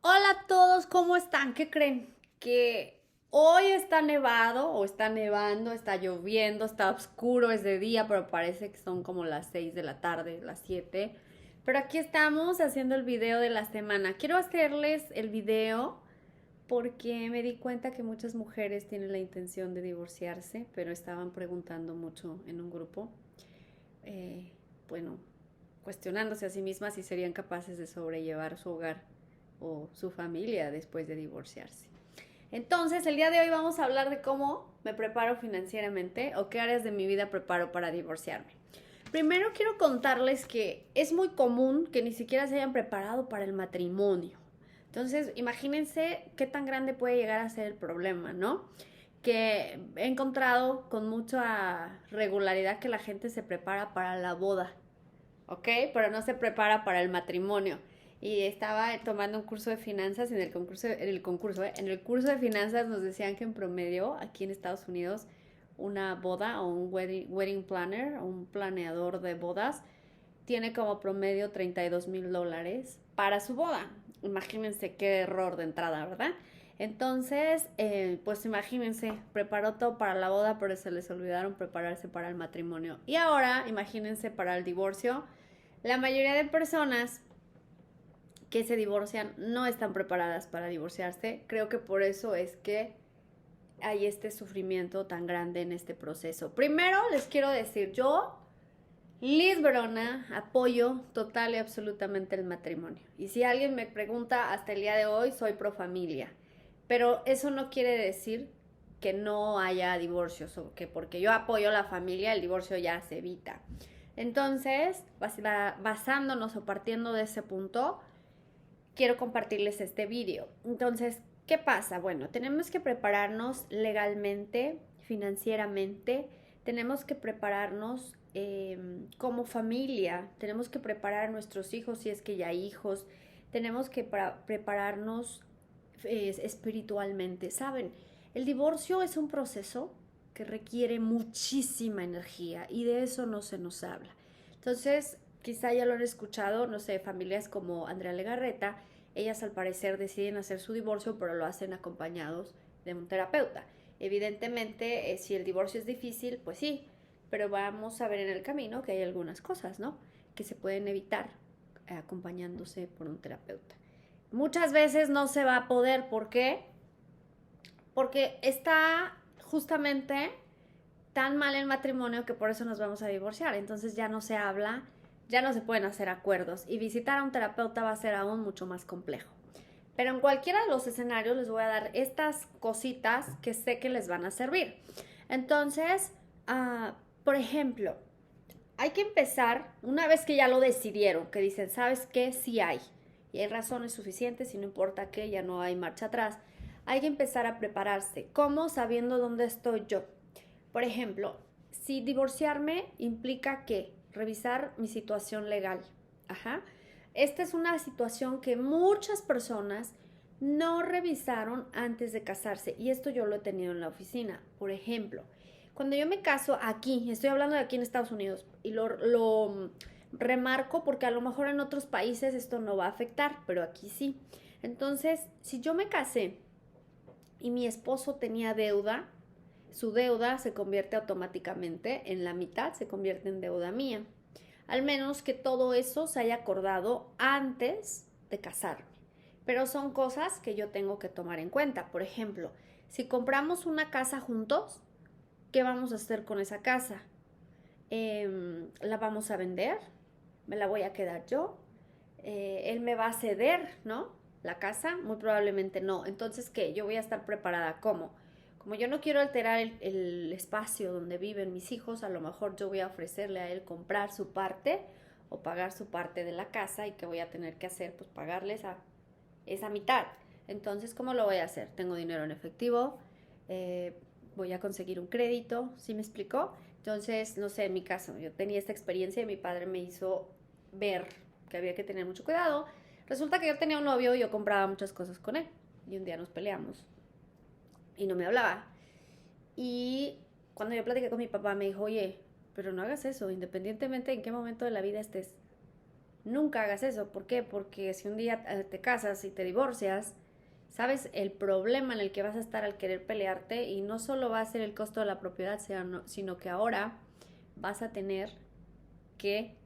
Hola a todos, ¿cómo están? ¿Qué creen? Que hoy está nevado o está nevando, está lloviendo, está oscuro, es de día, pero parece que son como las 6 de la tarde, las 7. Pero aquí estamos haciendo el video de la semana. Quiero hacerles el video porque me di cuenta que muchas mujeres tienen la intención de divorciarse, pero estaban preguntando mucho en un grupo, eh, bueno, cuestionándose a sí mismas si serían capaces de sobrellevar su hogar o su familia después de divorciarse. Entonces, el día de hoy vamos a hablar de cómo me preparo financieramente o qué áreas de mi vida preparo para divorciarme. Primero quiero contarles que es muy común que ni siquiera se hayan preparado para el matrimonio. Entonces, imagínense qué tan grande puede llegar a ser el problema, ¿no? Que he encontrado con mucha regularidad que la gente se prepara para la boda, ¿ok? Pero no se prepara para el matrimonio. Y estaba tomando un curso de finanzas en el curso de finanzas nos decían que en promedio aquí en Estados Unidos una boda o un wedding planner o un planeador de bodas tiene como promedio $32,000 para su boda. Imagínense qué error de entrada, ¿verdad? Entonces, pues imagínense, preparó todo para la boda, pero se les olvidaron prepararse para el matrimonio. Y ahora, imagínense para el divorcio. La mayoría de personas que se divorcian no están preparadas para divorciarse. Creo que por eso es que hay este sufrimiento tan grande en este proceso. Primero les quiero decir, yo, Liz Verona, apoyo total y absolutamente el matrimonio. Y si alguien me pregunta hasta el día de hoy, soy pro familia. Pero eso no quiere decir que no haya divorcios o que porque yo apoyo la familia el divorcio ya se evita. Entonces, basándonos o partiendo de ese punto, quiero compartirles este vídeo. Entonces, ¿qué pasa? Bueno, tenemos que prepararnos legalmente, financieramente, tenemos que prepararnos como familia, tenemos que preparar a nuestros hijos si es que ya hay hijos, tenemos que prepararnos espiritualmente. ¿Saben? El divorcio es un proceso que requiere muchísima energía y de eso no se nos habla. Entonces, quizá ya lo han escuchado, no sé, familias como Andrea Legarreta, ellas al parecer deciden hacer su divorcio, pero lo hacen acompañados de un terapeuta. Evidentemente, si el divorcio es difícil, pues sí, pero vamos a ver en el camino que hay algunas cosas, ¿no? Que se pueden evitar acompañándose por un terapeuta. Muchas veces no se va a poder, ¿por qué? Porque está justamente tan mal el matrimonio que por eso nos vamos a divorciar. Entonces ya no se habla, ya no se pueden hacer acuerdos y visitar a un terapeuta va a ser aún mucho más complejo. Pero en cualquiera de los escenarios les voy a dar estas cositas que sé que les van a servir. Entonces, por ejemplo, hay que empezar, una vez que ya lo decidieron, que dicen, ¿sabes qué? Sí hay. Y hay razones suficientes y no importa qué, ya no hay marcha atrás. Hay que empezar a prepararse. ¿Cómo? Sabiendo dónde estoy yo. Por ejemplo, si divorciarme implica que revisar mi situación legal. Ajá. Esta es una situación que muchas personas no revisaron antes de casarse y esto yo lo he tenido en la oficina. Por ejemplo, cuando yo me caso aquí, estoy hablando de aquí en Estados Unidos y lo remarco porque a lo mejor en otros países esto no va a afectar, pero aquí sí. Entonces, si yo me casé y mi esposo tenía deuda, su deuda se convierte automáticamente en la mitad, se convierte en deuda mía. Al menos que todo eso se haya acordado antes de casarme. Pero son cosas que yo tengo que tomar en cuenta. Por ejemplo, si compramos una casa juntos, ¿qué vamos a hacer con esa casa? ¿La vamos a vender? ¿Me la voy a quedar yo? ¿Él me va a ceder, no? La casa, muy probablemente no. Entonces, ¿qué? Yo voy a estar preparada. ¿Cómo? Como yo no quiero alterar el espacio donde viven mis hijos, a lo mejor yo voy a ofrecerle a él comprar su parte o pagar su parte de la casa y que voy a tener que hacer, pues pagarle esa mitad. Entonces, ¿cómo lo voy a hacer? Tengo dinero en efectivo, eh, voy a conseguir un crédito, ¿sí me explicó? Entonces, no sé, en mi caso, yo tenía esta experiencia y mi padre me hizo ver que había que tener mucho cuidado. Resulta que yo tenía un novio y yo compraba muchas cosas con él. Y un día nos peleamos y no me hablaba. Y cuando yo platiqué con mi papá me dijo, oye, pero no hagas eso, independientemente en qué momento de la vida estés. Nunca hagas eso. ¿Por qué? Porque si un día te casas y te divorcias, sabes el problema en el que vas a estar al querer pelearte, y no solo va a ser el costo de la propiedad, sino que ahora vas a tener que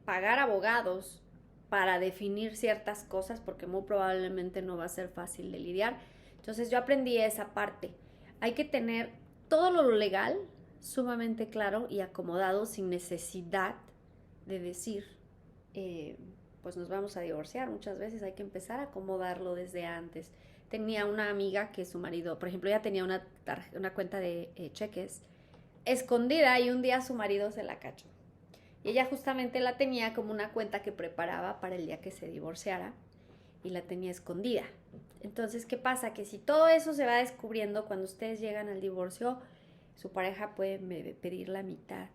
pagar abogados para definir ciertas cosas, porque muy probablemente no va a ser fácil de lidiar. Entonces yo aprendí esa parte. Hay que tener todo lo legal sumamente claro y acomodado, sin necesidad de decir, eh, pues nos vamos a divorciar. Muchas veces hay que empezar a acomodarlo desde antes. Tenía una amiga que su marido, por ejemplo, ella tenía una cuenta de cheques escondida, y un día su marido se la cachó. Y ella justamente la tenía como una cuenta que preparaba para el día que se divorciara, y la tenía escondida. Entonces, ¿qué pasa? Que si todo eso se va descubriendo cuando ustedes llegan al divorcio, su pareja puede pedir la mitad.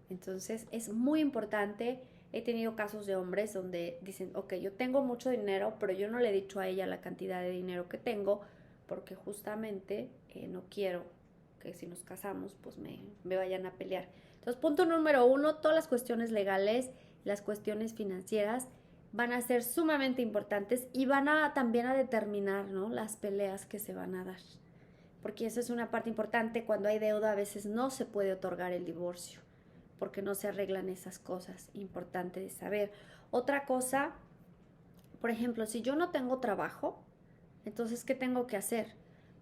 Entonces, es muy importante. He tenido casos de hombres donde dicen, ok, yo tengo mucho dinero, pero yo no le he dicho a ella la cantidad de dinero que tengo, porque justamente no quiero que si nos casamos, pues me vayan a pelear. Entonces, punto número 1, todas las cuestiones legales, las cuestiones financieras van a ser sumamente importantes, y van a también a determinar, ¿no?, las peleas que se van a dar. Porque eso es una parte importante. Cuando hay deuda, a veces no se puede otorgar el divorcio, porque no se arreglan esas cosas. Importante de saber. Otra cosa, por ejemplo, si yo no tengo trabajo, entonces, ¿qué tengo que hacer?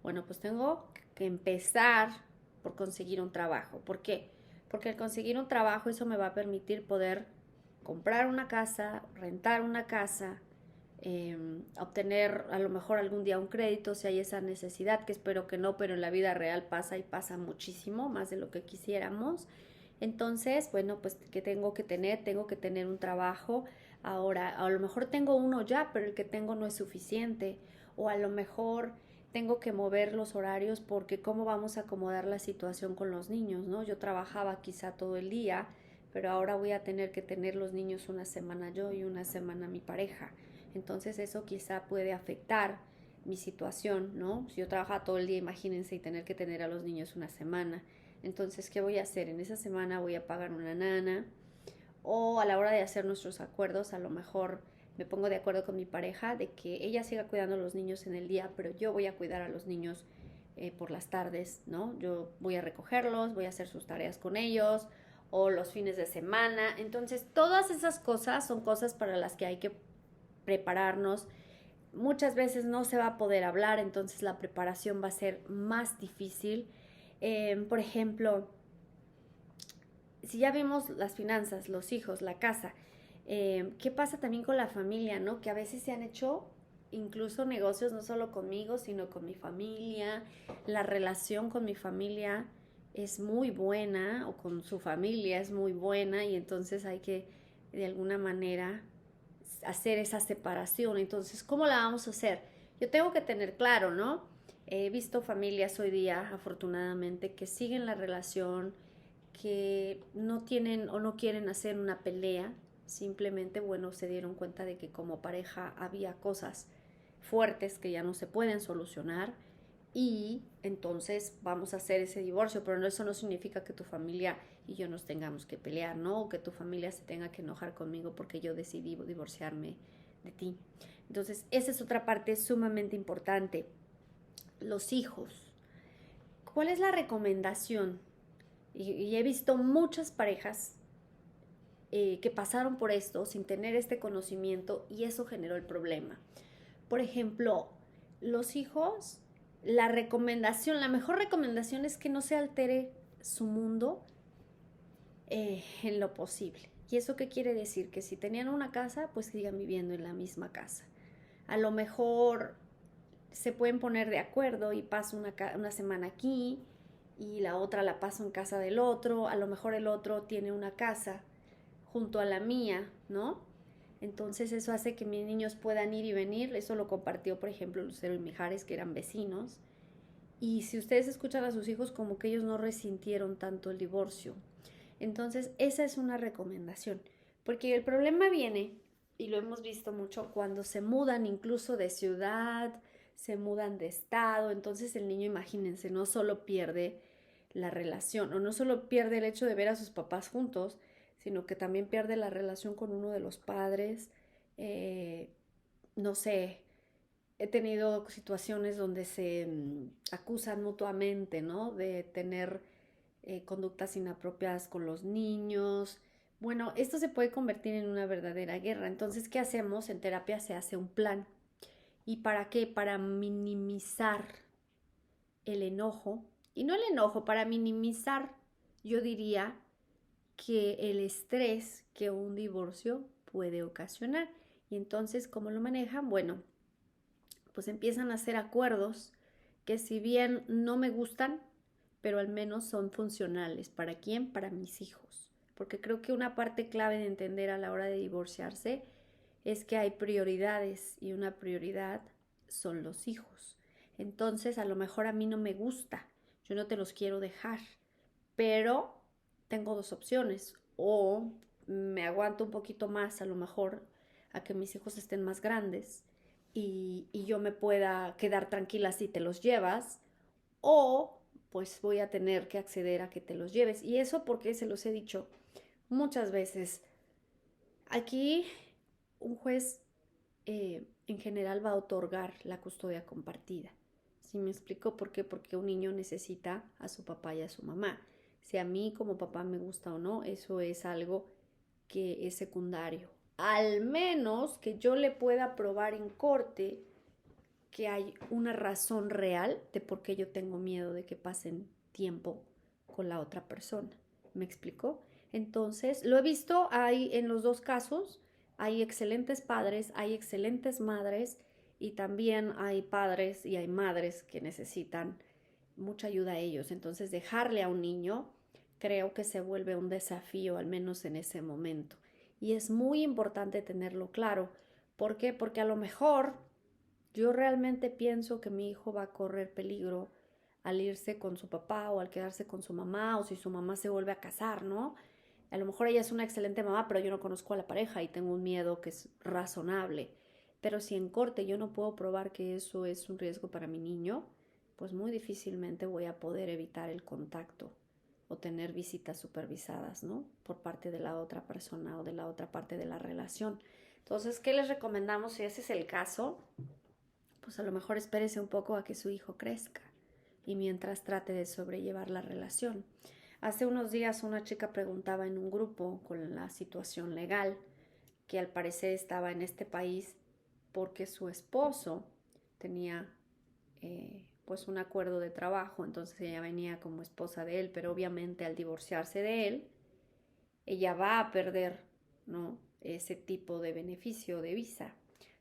Bueno, pues tengo que empezar por conseguir un trabajo. ¿Por qué? Porque al conseguir un trabajo, eso me va a permitir poder comprar una casa, rentar una casa, obtener a lo mejor algún día un crédito si hay esa necesidad, que espero que no, pero en la vida real pasa, y pasa muchísimo, más de lo que quisiéramos. Entonces, bueno, pues ¿qué tengo que tener? Tengo que tener un trabajo. Ahora, a lo mejor tengo uno ya, pero el que tengo no es suficiente. O a lo mejor tengo que mover los horarios, porque cómo vamos a acomodar la situación con los niños, ¿no? Yo trabajaba quizá todo el día, pero ahora voy a tener que tener los niños una semana yo y una semana mi pareja. Entonces eso quizá puede afectar mi situación, ¿no? Si yo trabajaba todo el día, imagínense, y tener que tener a los niños una semana. Entonces, ¿qué voy a hacer? En esa semana voy a pagar una nana, o a la hora de hacer nuestros acuerdos, a lo mejor me pongo de acuerdo con mi pareja de que ella siga cuidando a los niños en el día, pero yo voy a cuidar a los niños por las tardes, ¿no? Yo voy a recogerlos, voy a hacer sus tareas con ellos, o los fines de semana. Entonces, todas esas cosas son cosas para las que hay que prepararnos. Muchas veces no se va a poder hablar, entonces la preparación va a ser más difícil. Por ejemplo, si ya vimos las finanzas, los hijos, la casa, ¿qué pasa también con la familia, no? Que a veces se han hecho incluso negocios no solo conmigo, sino con mi familia. La relación con mi familia es muy buena, o con su familia es muy buena, y entonces hay que de alguna manera hacer esa separación. Entonces, ¿cómo la vamos a hacer? Yo tengo que tener claro, ¿no? He visto familias hoy día, afortunadamente, que siguen la relación, que no tienen o no quieren hacer una pelea. Simplemente, bueno, se dieron cuenta de que como pareja había cosas fuertes que ya no se pueden solucionar, y entonces vamos a hacer ese divorcio. Pero eso no significa que tu familia y yo nos tengamos que pelear, ¿no? O que tu familia se tenga que enojar conmigo porque yo decidí divorciarme de ti. Entonces, esa es otra parte sumamente importante. Los hijos. ¿Cuál es la recomendación? Y he visto muchas parejas que pasaron por esto sin tener este conocimiento, y eso generó el problema. Por ejemplo, los hijos, la mejor recomendación es que no se altere su mundo en lo posible. ¿Y eso qué quiere decir? Que si tenían una casa, pues sigan viviendo en la misma casa. A lo mejor se pueden poner de acuerdo y paso una semana aquí y la otra la paso en casa del otro. A lo mejor el otro tiene una casa junto a la mía, ¿no? Entonces eso hace que mis niños puedan ir y venir. Eso lo compartió, por ejemplo, Lucero y Mijares, que eran vecinos. Y si ustedes escuchan a sus hijos, como que ellos no resintieron tanto el divorcio. Entonces, esa es una recomendación. Porque el problema viene, y lo hemos visto mucho, cuando se mudan incluso de ciudad, se mudan de estado. Entonces el niño, imagínense, no solo pierde la relación, o no solo pierde el hecho de ver a sus papás juntos, sino que también pierde la relación con uno de los padres. No sé, he tenido situaciones donde se acusan mutuamente, ¿no? De tener conductas inapropiadas con los niños. Bueno, esto se puede convertir en una verdadera guerra. Entonces, ¿qué hacemos? En terapia se hace un plan. ¿Y para qué? Para minimizar el enojo. Y no el enojo, para minimizar, yo diría, que el estrés que un divorcio puede ocasionar. Y entonces, ¿cómo lo manejan? Bueno, pues empiezan a hacer acuerdos que si bien no me gustan, pero al menos son funcionales. ¿Para quién? Para mis hijos. Porque creo que una parte clave de entender a la hora de divorciarse es que hay prioridades y una prioridad son los hijos. Entonces, a lo mejor a mí no me gusta, yo no te los quiero dejar, pero tengo dos opciones. O me aguanto un poquito más, a lo mejor, a que mis hijos estén más grandes y yo me pueda quedar tranquila si te los llevas, o pues voy a tener que acceder a que te los lleves. Y eso porque se los he dicho muchas veces. Aquí un juez en general va a otorgar la custodia compartida. ¿Sí me explico por qué? Porque un niño necesita a su papá y a su mamá. Si a mí como papá me gusta o no, eso es algo que es secundario. Al menos que yo le pueda probar en corte que hay una razón real de por qué yo tengo miedo de que pasen tiempo con la otra persona. ¿Me explico? Entonces, lo he visto, hay en los dos casos, hay excelentes padres, hay excelentes madres y también hay padres y hay madres que necesitan mucha ayuda a ellos. Entonces, dejarle a un niño creo que se vuelve un desafío, al menos en ese momento. Y es muy importante tenerlo claro. ¿Por qué? Porque a lo mejor yo realmente pienso que mi hijo va a correr peligro al irse con su papá o al quedarse con su mamá o si su mamá se vuelve a casar, ¿no? A lo mejor ella es una excelente mamá, pero yo no conozco a la pareja y tengo un miedo que es razonable. Pero si en corte yo no puedo probar que eso es un riesgo para mi niño, pues muy difícilmente voy a poder evitar el contacto o tener visitas supervisadas, ¿no? Por parte de la otra persona o de la otra parte de la relación. Entonces, ¿qué les recomendamos si ese es el caso? Pues a lo mejor espérese un poco a que su hijo crezca y mientras trate de sobrellevar la relación. Hace unos días una chica preguntaba en un grupo con la situación legal que al parecer estaba en este país porque su esposo tenía pues un acuerdo de trabajo, entonces ella venía como esposa de él, pero obviamente al divorciarse de él, ella va a perder, ¿no? Ese tipo de beneficio de visa.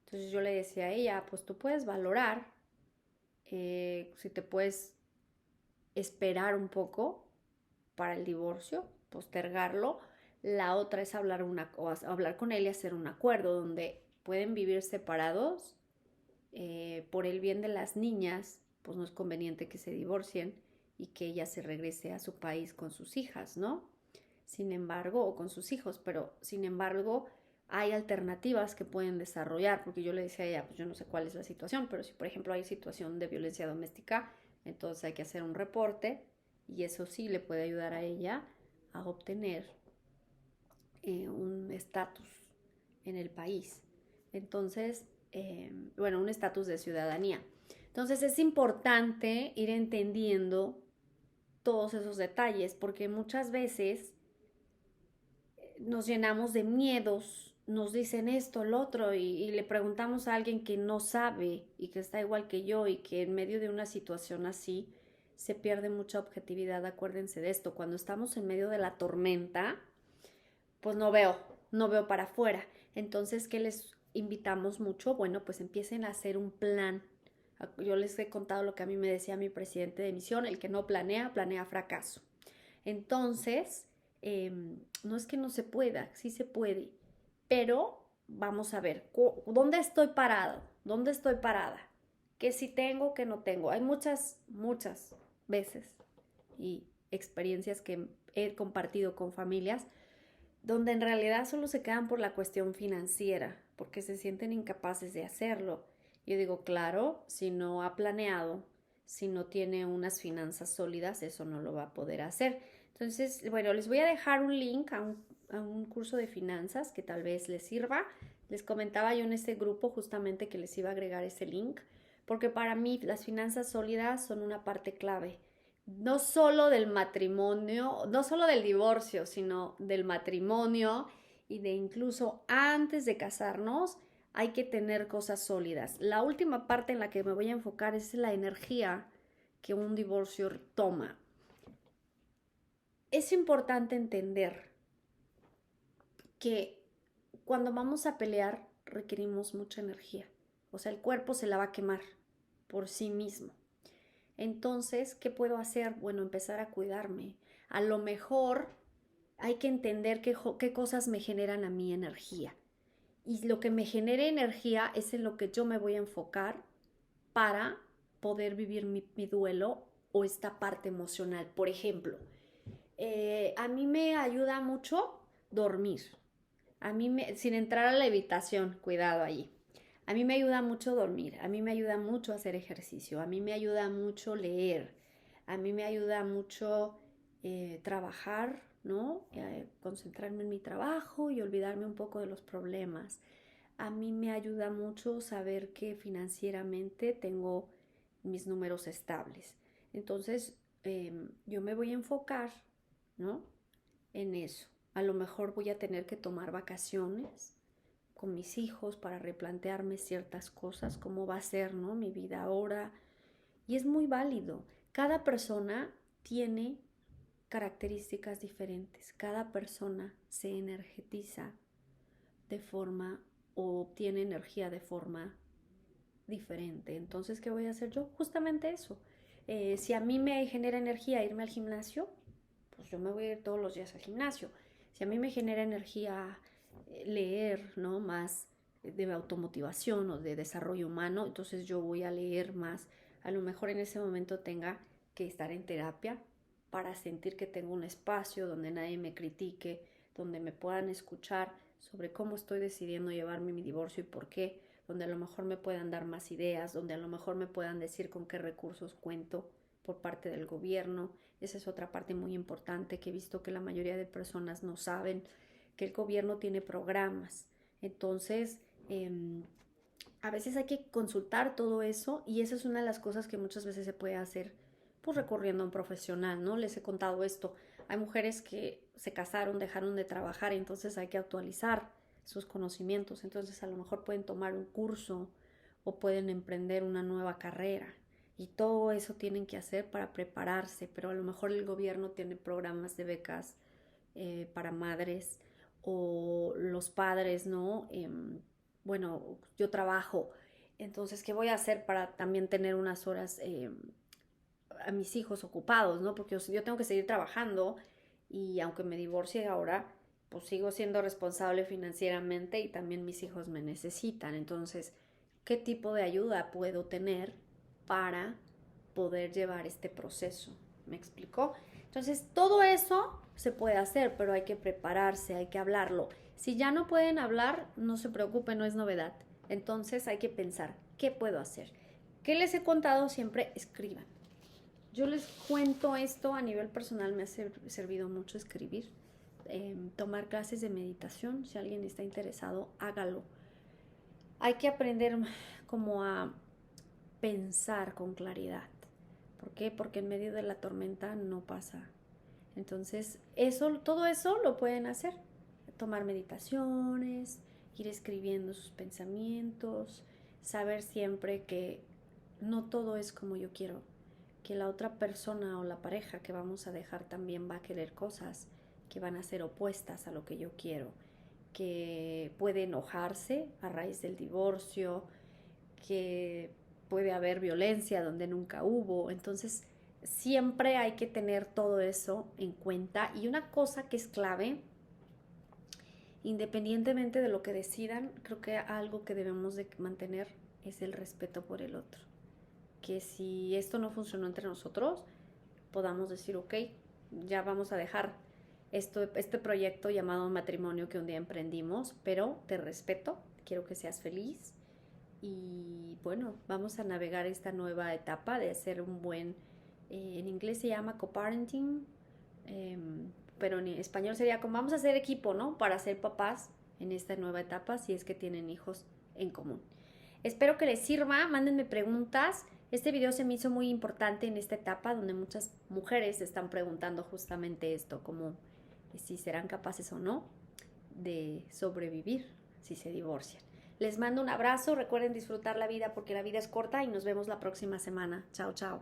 Entonces yo le decía a ella, pues tú puedes valorar si te puedes esperar un poco para el divorcio, postergarlo. La otra es hablar con él y hacer un acuerdo donde pueden vivir separados. Por el bien de las niñas, pues no es conveniente que se divorcien y que ella se regrese a su país con sus hijas, ¿no? Sin embargo, o con sus hijos, pero sin embargo hay alternativas que pueden desarrollar, porque yo le decía a ella, pues yo no sé cuál es la situación, pero si por ejemplo hay situación de violencia doméstica, entonces hay que hacer un reporte y eso sí le puede ayudar a ella a obtener un estatus en el país. Entonces, bueno, un estatus de ciudadanía. Entonces es importante ir entendiendo todos esos detalles porque muchas veces nos llenamos de miedos, nos dicen esto, lo otro y le preguntamos a alguien que no sabe y que está igual que yo y que en medio de una situación así se pierde mucha objetividad. Acuérdense de esto, cuando estamos en medio de la tormenta, pues no veo para afuera. Entonces, ¿qué les invitamos mucho? Bueno, pues empiecen a hacer un plan. Yo les he contado lo que a mí me decía mi presidente de misión, el que no planea, planea fracaso. Entonces, no es que no se pueda, sí se puede, pero vamos a ver, ¿dónde estoy parado? ¿Dónde estoy parada? ¿Qué sí tengo, qué no tengo? Hay muchas veces y experiencias que he compartido con familias donde en realidad solo se quedan por la cuestión financiera, porque se sienten incapaces de hacerlo. Yo digo, claro, si no ha planeado, si no tiene unas finanzas sólidas, eso no lo va a poder hacer. Entonces, bueno, les voy a dejar un link a un a un curso de finanzas que tal vez les sirva. Les comentaba yo en ese grupo justamente que les iba a agregar ese link, porque para mí las finanzas sólidas son una parte clave, no solo del matrimonio, no solo del divorcio, sino del matrimonio y de incluso antes de casarnos hay que tener cosas sólidas. La última parte en la que me voy a enfocar es la energía que un divorcio toma. Es importante entender que cuando vamos a pelear requerimos mucha energía. O sea, el cuerpo se la va a quemar por sí mismo. Entonces, ¿qué puedo hacer? Bueno, empezar a cuidarme. A lo mejor hay que entender qué cosas me generan a mí energía. Y lo que me genere energía es en lo que yo me voy a enfocar para poder vivir mi duelo o esta parte emocional. Por ejemplo, a mí me ayuda mucho dormir. Sin entrar a la habitación, cuidado allí. A mí me ayuda mucho dormir, a mí me ayuda mucho hacer ejercicio, a mí me ayuda mucho leer, a mí me ayuda mucho trabajar, ¿no? Concentrarme en mi trabajo y olvidarme un poco de los problemas. A mí me ayuda mucho saber que financieramente tengo mis números estables. Entonces, yo me voy a enfocar, ¿no? En eso. A lo mejor voy a tener que tomar vacaciones con mis hijos para replantearme ciertas cosas, cómo va a ser, ¿no? Mi vida ahora. Y es muy válido. Cada persona tiene características diferentes. Cada persona se energetiza de forma o obtiene energía de forma diferente. Entonces, ¿qué voy a hacer yo? Justamente eso. Si a mí me genera energía irme al gimnasio, pues yo me voy a ir todos los días al gimnasio. Si a mí me genera energía leer, ¿no? Más de automotivación o de desarrollo humano, entonces yo voy a leer más. A lo mejor en ese momento tenga que estar en terapia para sentir que tengo un espacio donde nadie me critique, donde me puedan escuchar sobre cómo estoy decidiendo llevarme mi divorcio y por qué, donde a lo mejor me puedan dar más ideas, donde a lo mejor me puedan decir con qué recursos cuento por parte del gobierno. Esa es otra parte muy importante que he visto que la mayoría de personas no saben, que el gobierno tiene programas. Entonces, a veces hay que consultar todo eso y esa es una de las cosas que muchas veces se puede hacer pues recurriendo a un profesional, ¿no? Les he contado esto. Hay mujeres que se casaron, dejaron de trabajar, entonces hay que actualizar sus conocimientos. Entonces a lo mejor pueden tomar un curso o pueden emprender una nueva carrera. Y todo eso tienen que hacer para prepararse, pero a lo mejor el gobierno tiene programas de becas para madres o los padres, ¿no? Bueno, yo trabajo, entonces, ¿qué voy a hacer para también tener unas horas a mis hijos ocupados, ¿no? Porque yo tengo que seguir trabajando y aunque me divorcie ahora, pues sigo siendo responsable financieramente y también mis hijos me necesitan. Entonces, ¿qué tipo de ayuda puedo tener para poder llevar este proceso? ¿Me explicó? Entonces, todo eso se puede hacer, pero hay que prepararse, hay que hablarlo. Si ya no pueden hablar, no se preocupen, no es novedad. Entonces hay que pensar, ¿qué puedo hacer? ¿Qué les he contado? Siempre escriban. Yo les cuento esto a nivel personal, me ha servido mucho escribir, tomar clases de meditación, si alguien está interesado, hágalo. Hay que aprender como a pensar con claridad. ¿Por qué? Porque en medio de la tormenta no pasa. Entonces, todo eso lo pueden hacer. Tomar meditaciones, ir escribiendo sus pensamientos, saber siempre que no todo es como yo quiero, que la otra persona o la pareja que vamos a dejar también va a querer cosas que van a ser opuestas a lo que yo quiero, que puede enojarse a raíz del divorcio, que puede haber violencia donde nunca hubo. Entonces, siempre hay que tener todo eso en cuenta. Y una cosa que es clave, independientemente de lo que decidan, creo que algo que debemos de mantener es el respeto por el otro. Que si esto no funcionó entre nosotros, podamos decir, ok, ya vamos a dejar este proyecto llamado matrimonio que un día emprendimos, pero te respeto, quiero que seas feliz y bueno, vamos a navegar esta nueva etapa de hacer un buen, en inglés se llama coparenting, pero en español sería como vamos a hacer equipo, ¿no? Para ser papás en esta nueva etapa si es que tienen hijos en común. Espero que les sirva, mándenme preguntas. Este video se me hizo muy importante en esta etapa donde muchas mujeres se están preguntando justamente esto, como si serán capaces o no de sobrevivir si se divorcian. Les mando un abrazo, recuerden disfrutar la vida porque la vida es corta y nos vemos la próxima semana. Chao, chao.